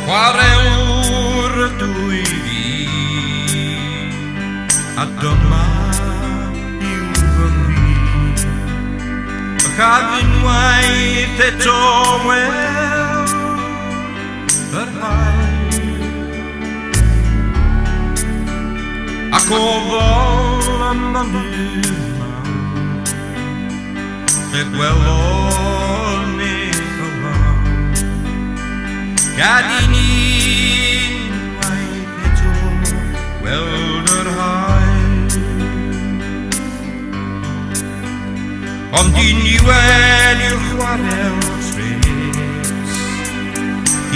Chwarae yw'r dwy fi, a dyma yw fy mri. Ac unwaith eto weld yr haul, ac o fol am mynydd mawr, lle gwelon neb y law. Gad i ni unwaith eto weld yr haul, ond i ni wedi'r chwarel tres,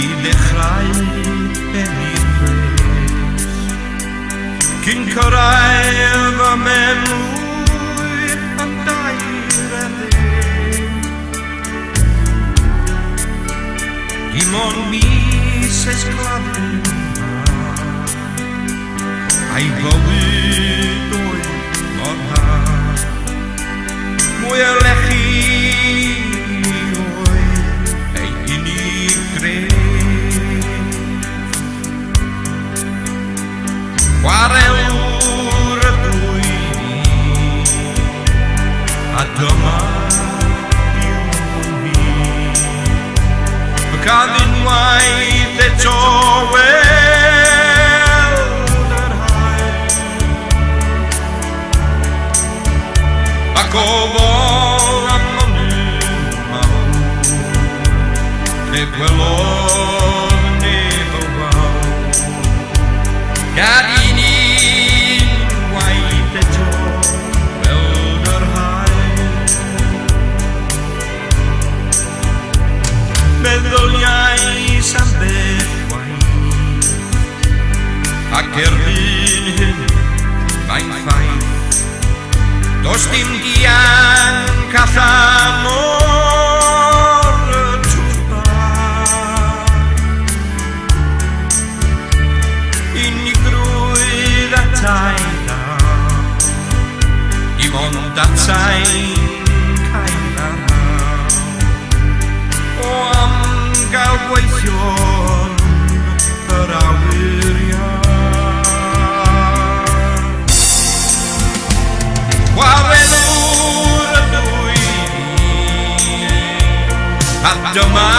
i ddechrau ennill pres, cyn cyrraedd fy menwyr yn dair a ddeg. Dim ond mis esglafen a'i fywyd oedd mor haf. Mwy o lechi oedd ei unig dref. Chwarae yw'r dwy fi, a dyma yw fy mi. Ac unwaith eto weld yr haul, ac o fol am mynydd mawr, lle gwelon neb y law. Gad i ni unwaith eto weld yr haul, meddyliais am beth waith, ac erbyn hyn mae'n ffaith. Does dim dianc allan o'r twba, unigrwydd a tai law, dim ond atau'n cael a raw. O am gael gweithio'n yr awuriad. Chwarae yw'r dwy fi, a dyma